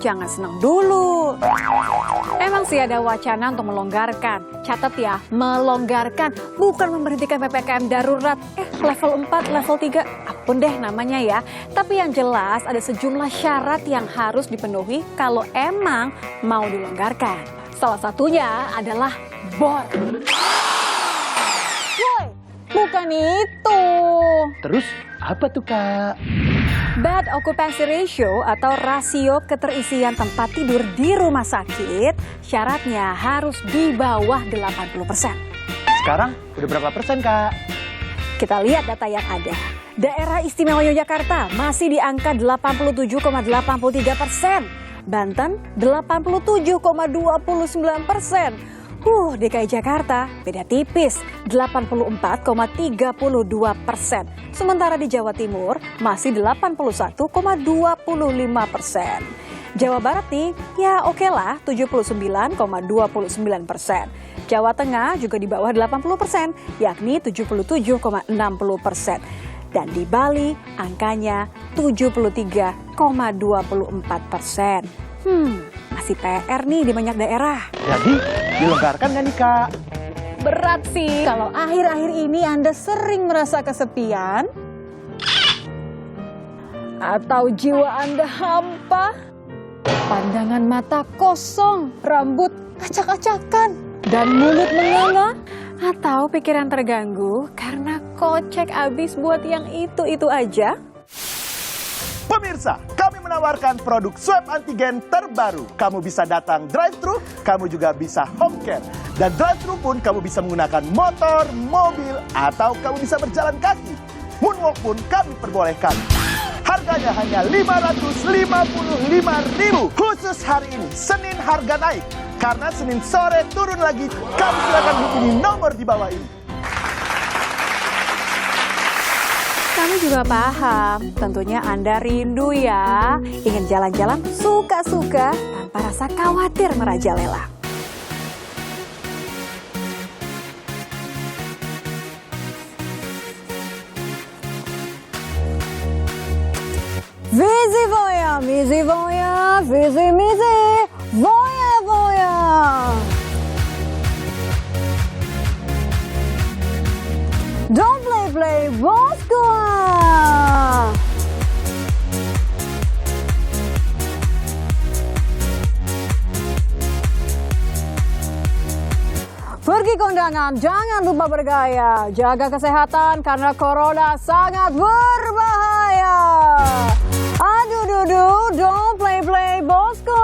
jangan senang dulu. Emang sih ada wacana untuk melonggarkan. Catat ya, melonggarkan, bukan memberhentikan PPKM darurat. Level 4, level 3, apapun deh namanya ya. Tapi yang jelas ada sejumlah syarat yang harus dipenuhi kalau emang mau dilonggarkan. Salah satunya adalah BOR. Woi, bukan itu. Terus apa tuh, Kak? Bed occupancy ratio atau rasio keterisian tempat tidur di rumah sakit syaratnya harus di bawah 80%. Sekarang udah berapa persen, Kak? Kita lihat data yang ada. Daerah Istimewa Yogyakarta masih di angka 87,83%. Banten 87,29%. DKI Jakarta beda tipis 84,32%. Sementara di Jawa Timur masih 81,25%. Jawa Barat nih ya oke lah 79,29%. Jawa Tengah juga di bawah 80%, yakni 77,60%. Dan di Bali angkanya 73,24%. Masih PR nih di banyak daerah. Jadi dilonggarkan nggak nih, Kak? Berat sih kalau akhir-akhir ini Anda sering merasa kesepian atau jiwa Anda hampa, pandangan mata kosong, rambut acak-acakan, dan mulut menganga, atau pikiran terganggu karena kocek abis buat yang itu-itu aja. Pemirsa, kami menawarkan produk swab antigen terbaru. Kamu bisa datang drive-thru, kamu juga bisa home care. Dan drive-thru pun kamu bisa menggunakan motor, mobil, atau kamu bisa berjalan kaki. Moonwalk pun kami perbolehkan. Harganya hanya Rp555.000. Khusus hari ini, Senin harga naik. Karena Senin sore turun lagi, kamu silakan hubungi nomor di bawah ini. Kami juga paham, tentunya Anda rindu ya, ingin jalan-jalan suka-suka tanpa rasa khawatir merajalela. Visi voya, misi voya, visi misi, voya voya. Don't play, bosku. Pergi kondangan, jangan lupa bergaya. Jaga kesehatan karena corona sangat berbahaya. Aduh, dudu, don't play, bosku.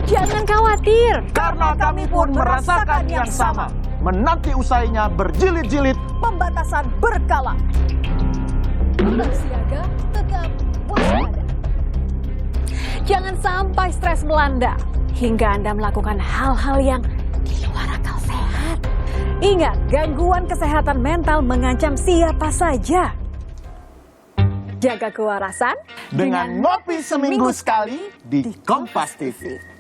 Jangan khawatir, Karena kami pun merasakan yang sama. Menanti usainya berjilid-jilid. Pembatasan berkala. Tetap siaga, tetap waspada. Jangan sampai stres melanda hingga Anda melakukan hal-hal yang di luar akal sehat. Ingat, gangguan kesehatan mental mengancam siapa saja. Jaga kewarasan Dengan ngopi seminggu sekali di Kompas TV.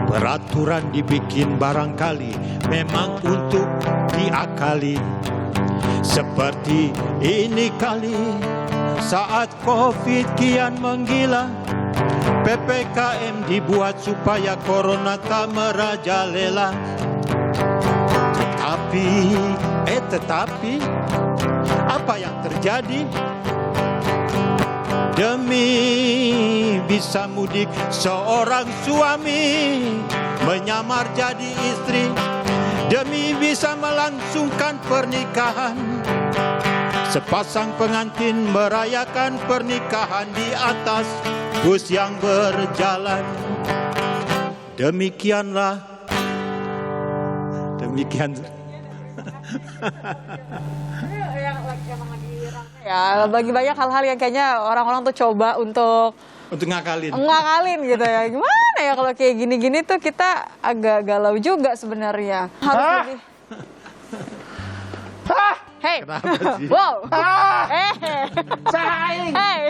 Peraturan dibikin barangkali memang untuk diakali. Seperti ini kali saat Covid kian menggila, PPKM dibuat supaya corona tak merajalela. Tetapi apa yang terjadi? Demi bisa mudik seorang suami menyamar jadi istri, demi bisa melangsungkan pernikahan, sepasang pengantin merayakan pernikahan di atas bus yang berjalan. Demikian. ya, bagi banyak hal-hal yang kayaknya orang-orang tuh coba untuk ngakalin gitu ya. Gimana ya kalau kayak gini-gini tuh kita agak galau juga sebenarnya. Harus lebih. Hey. Kenapa sih? Wow. Saing. Hey.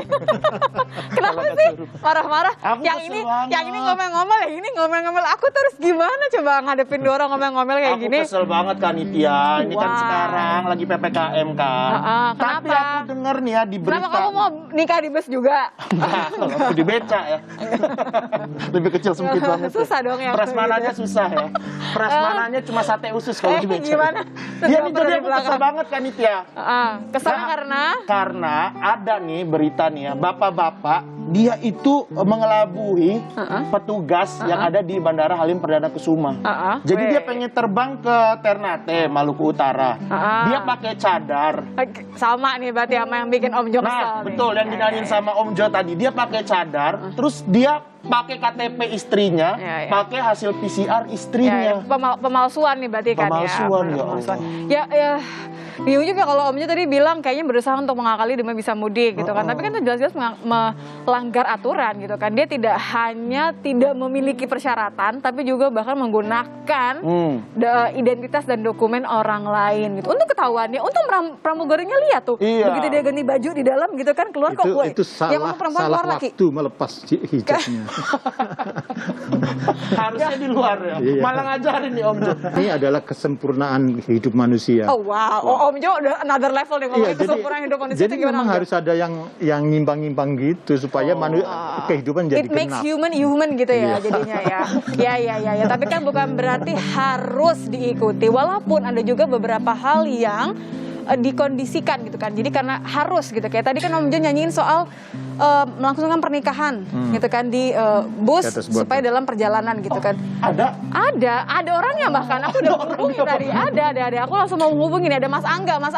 Kenapa sih marah-marah? Aku Yang kesel ini banget. yang ini ngomel-ngomel, yang ini ngomel-ngomel. Aku terus gimana coba ngadepin dua orang ngomel-ngomel kayak Aku gini? kesel banget kan Nitya. Ini kan Wah. sekarang lagi PPKM kan. Tapi kenapa? aku denger nih ya di berita. Kenapa kamu mau nikah di bus juga? Nah, kalau aku di beca ya. Lebih kecil sempit banget. Susah dong ya. Prasmananya susah ya. Prasmananya cuma sate usus kalau di beca. Gimana? Iya nih Terus jadi di aku belakang. kesel banget kan Nitya. Kesannya Karena ada nih berita nih ya, bapak-bapak dia itu mengelabui petugas yang ada di Bandara Halim Perdana Kusuma. Jadi dia pengen terbang ke Ternate, Maluku Utara. Dia pakai cadar. Sama nih berarti sama yang bikin Om Jo kesel Nah, nih. betul yang dinyanyiin sama Om Jo tadi. Dia pakai cadar, terus dia pakai KTP istrinya, Ya. pakai hasil PCR Ya, istrinya. pemalsuan nih berarti kan Pemalsuan, ya. ya Pemalsuan. Allah. Ya, bingung juga kalau Om Jo tadi bilang kayaknya berusaha untuk mengakali demi bisa mudik gitu kan. Tapi kan itu jelas-jelas melanggar aturan gitu kan. Dia tidak hanya tidak memiliki persyaratan, tapi juga bahkan menggunakan identitas dan dokumen orang lain gitu. Untuk ketahuannya, untuk pramugarinya lihat tuh. Iya. Begitu dia ganti baju di dalam gitu kan, keluar kok woi. Itu Yang salah, mau perempuan salah keluar laki. waktu melepas hijabnya. Harusnya di luar ya. Iya. Malah ngajarin nih Om Jo. Ini adalah kesempurnaan hidup manusia. Oh wow, Om Jo udah another level nih ngomongin kesempurnaan hidup manusia jadi itu gimana, memang Om Jo? harus ada yang nyimbang-nyimbang gitu supaya kehidupan jadi It makes genap. human gitu ya Iya. jadinya ya. Ya. Tapi kan bukan berarti harus diikuti. Walaupun ada juga beberapa hal yang dikondisikan gitu kan. Jadi karena harus gitu. Kayak tadi kan Om Jo nyanyiin soal melangsungkan pernikahan gitu kan di bus Di atas bus. supaya dalam perjalanan gitu kan. Ada orangnya bahkan aku udah hubungin tadi. Ada. Aku langsung mau hubungin ada Mas Angga. Mas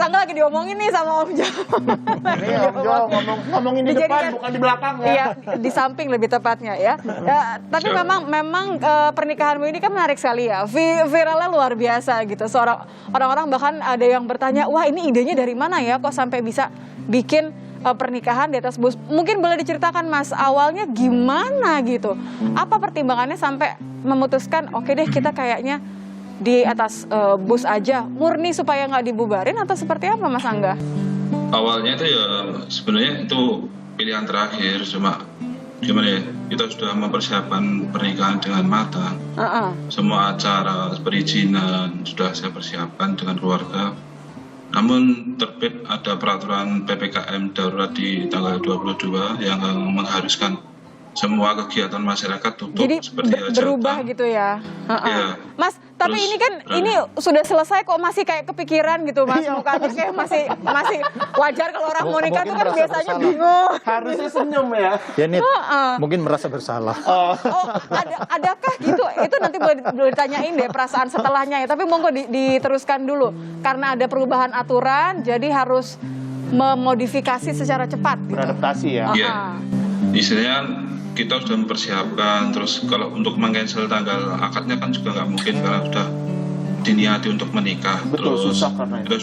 Angga lagi diomongin nih sama Om Jo. Nih Om Jo ngomongin di depan bukan di belakang ya. Iya, di samping lebih tepatnya ya. Tapi memang pernikahanmu ini kan menarik sekali ya. Viralnya luar biasa gitu. Orang-orang bahkan ada yang bertanya, wah ini idenya dari mana ya? Kok sampai bisa bikin pernikahan di atas bus? Mungkin boleh diceritakan Mas, awalnya gimana gitu? Apa pertimbangannya sampai memutuskan, oke deh kita kayaknya di atas bus aja, murni supaya nggak dibubarin atau seperti apa Mas Angga? Awalnya itu ya sebenarnya itu pilihan terakhir, cuma gimana ya, kita sudah mempersiapkan pernikahan dengan matang. Semua acara perizinan sudah saya persiapkan dengan keluarga. Namun terbit ada peraturan PPKM darurat di tanggal 22 yang mengharuskan semua kegiatan masyarakat tutup. Jadi seperti berubah hajatan. gitu ya. Iya. Mas, tapi Terus, ini kan ini sudah selesai kok masih kayak kepikiran gitu Mas. Mukanya kayak masih wajar kalau orang mau nikah tuh kan merasa biasanya bersalah. bingung. Harusnya senyum ya. Ya, Nit, mungkin merasa bersalah. Oh, adakah gitu? Itu nanti boleh ditanyain deh perasaan setelahnya ya. Tapi monggo diteruskan dulu. Karena ada perubahan aturan, jadi harus memodifikasi secara cepat. Gitu. Beradaptasi ya. Iya. Istilahnya kita sudah mempersiapkan, terus kalau untuk meng-cancel tanggal akadnya kan juga nggak mungkin karena sudah diniati untuk menikah. Betul, Terus susah karena kita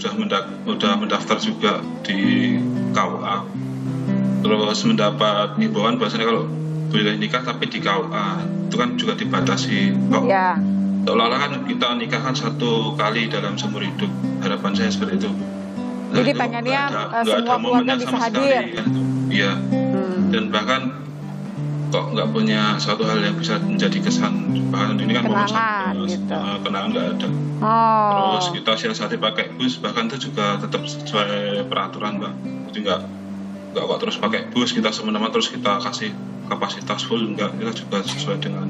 sudah mendaftar juga di KUA. Terus mendapat himbauan bahwasanya kalau boleh nikah tapi di KUA itu kan juga dibatasi. Kok Ya. seolah-olah kan kita nikah kan satu kali dalam seumur hidup. Harapan saya seperti itu. Nah, Jadi itu pengennya nggak semua ada keluarga momennya bisa sama hadir. sekali, kan itu. Iya. Dan bahkan kok nggak punya suatu hal yang bisa menjadi kesan, bahkan ini kan Kenangan, gitu. kenangan nggak ada. Oh. Terus kita siasati pakai bus, bahkan itu juga tetap sesuai peraturan Mbak. Jadi nggak kok terus pakai bus kita semena-mena terus kita kasih kapasitas full, enggak, kita juga sesuai dengan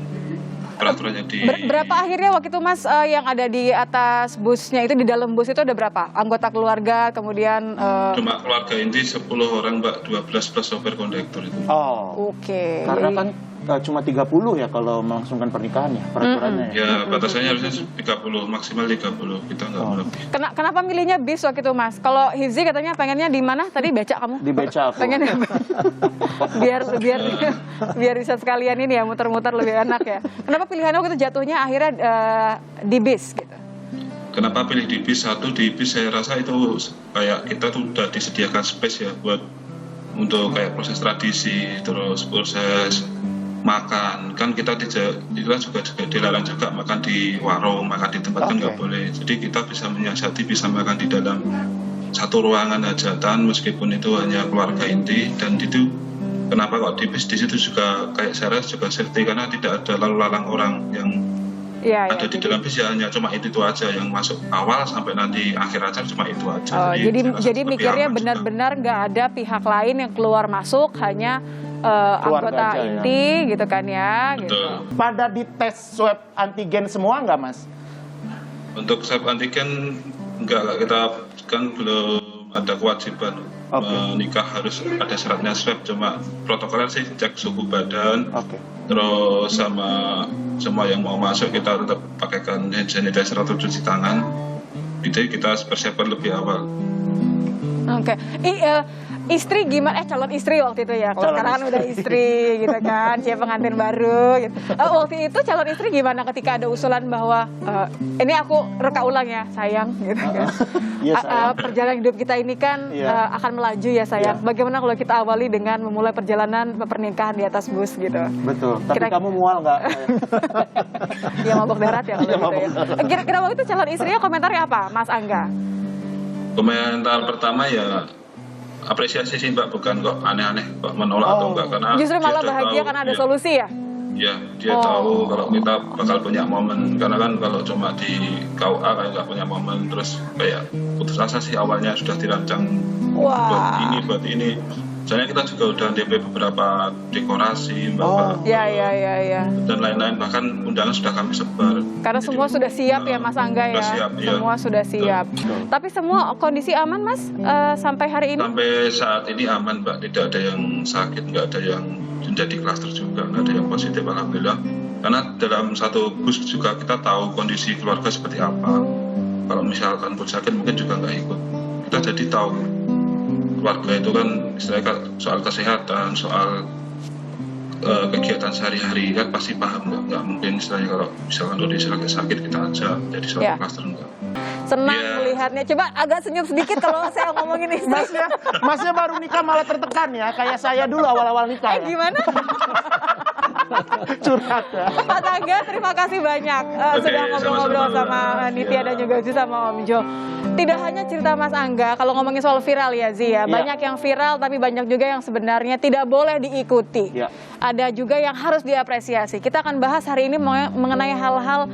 peraturannya di. Berapa akhirnya waktu itu Mas yang ada di atas busnya itu, di dalam bus itu ada berapa? Anggota keluarga, kemudian Cuma keluarga inti 10 orang Mbak, 12 plus sopir kondektur itu. Oh. Oke. Karena kan cuma 30 ya kalau melangsungkan pernikahan ya peraturannya ya. Ya batasannya harusnya 30, maksimal 30, kita nggak lebih. Kenapa milihnya bis waktu itu Mas? Kalau Hifzi katanya pengennya di mana? Tadi becak kamu? Di beca aku. Pengen biar bisa sekalian ini ya muter-muter lebih enak ya. Kenapa pilihannya waktu itu jatuhnya akhirnya di bis gitu? Kenapa pilih di bis? Satu, di bis saya rasa itu kayak kita tuh udah disediakan space ya buat untuk kayak proses tradisi, terus proses makan kan kita juga dilarang juga makan di warung, makan di tempat kan nggak boleh. Jadi kita bisa menyiasati bisa makan di dalam satu ruangan hajatan meskipun itu hanya keluarga inti. Dan itu kenapa kok di bis itu juga kayak saya rasa juga safety karena tidak ada lalu lalang orang yang ada di dalam bis, ya hanya cuma itu aja yang masuk awal sampai nanti akhir acara cuma itu aja. Jadi mikirnya benar-benar nggak ada pihak lain yang keluar masuk, hanya anggota inti gitu kan ya. Gitu. Pada dites swab antigen semua nggak, Mas? Untuk swab antigen enggak, kita kan belum ada kewajiban menikah harus ada syaratnya swab, cuma protokolnya sih cek suhu badan, terus sama semua yang mau masuk kita tetap pakaikan hand sanitizer atau cuci tangan. Itu kita persiapan lebih awal. Istri gimana? Calon istri waktu itu ya. Kalau sekarang kan udah istri gitu kan, siapa pengantin baru gitu. Waktu itu calon istri gimana ketika ada usulan bahwa ini aku reka ulang ya sayang gitu kan. Perjalanan hidup kita ini kan akan melaju ya sayang. Bagaimana kalau kita awali dengan memulai perjalanan pernikahan di atas bus gitu. Betul. Tapi kamu mual nggak? Ya mabok darat ya kalau gitu ya. Kira-kira waktu itu calon istrinya komentarnya apa, Mas Angga? Komentar pertama ya apresiasi sih Mbak, bukan kok aneh-aneh kok menolak atau enggak, karena justru malah bahagia karena ada solusi ya? Ya, dia tahu kalau kita bakal punya momen, karena kan kalau cuma di KUA kayak nggak punya momen, terus kayak putus asa sih awalnya sudah dirancang buat ini. Soalnya kita juga udah DP beberapa dekorasi, Mbak. Dan lain-lain, bahkan undangan sudah kami sebar. Karena jadi, semua sudah siap ya Mas Angga ya? Semua sudah siap. Tapi semua kondisi aman Mas sampai hari ini? Sampai saat ini aman Mbak, tidak ada yang sakit, nggak ada yang menjadi klaster juga, nggak ada yang positif alhamdulillah. Karena dalam satu bus juga kita tahu kondisi keluarga seperti apa. Kalau misalkan pun sakit mungkin juga nggak ikut. Kita jadi tahu keluarga itu kan istilahnya soal kesehatan, soal kegiatan sehari-hari kan pasti paham, nggak mungkin istilahnya kalau misalkan udah sakit kita aja jadi suatu klaster enggak. Senang melihatnya. Coba agak senyum sedikit kalau saya ngomongin istri. Masnya baru nikah malah tertekan ya, kayak saya dulu awal-awal nikah. Gimana? Curhat ya. Pak Angga, terima kasih banyak sudah ngobrol-ngobrol sama Nitya dan juga Zi sama Om Jo. Tidak hanya cerita Mas Angga, kalau ngomongin soal viral ya Zi ya, banyak yang viral tapi banyak juga yang sebenarnya tidak boleh diikuti. Ada juga yang harus diapresiasi. Kita akan bahas hari ini mengenai hal-hal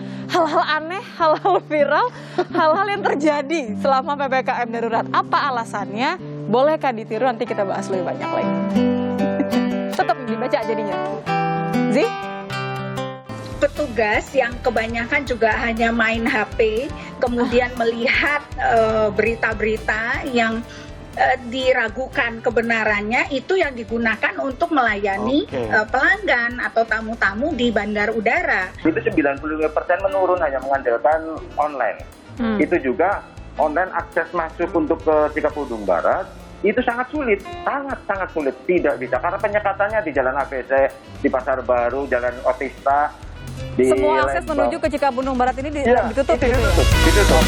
aneh, hal-hal viral, hal-hal yang terjadi selama PPKM darurat. Apa alasannya? Bolehkah ditiru? Nanti kita bahas lebih banyak lagi. Tetap dibaca jadinya. Zi? Petugas yang kebanyakan juga hanya main HP, kemudian melihat berita-berita yang diragukan kebenarannya, itu yang digunakan untuk melayani pelanggan atau tamu-tamu di bandar udara. Itu 95% menurun, hanya mengandalkan online. Itu juga online akses masuk untuk ke Cikapundung Barat itu sangat sulit, sangat sulit, tidak bisa karena penyekatannya di Jalan ABC, di Pasar Baru, Jalan Otista, di semua akses menuju ke Cikapundung Barat ini ditutup. Ditutup.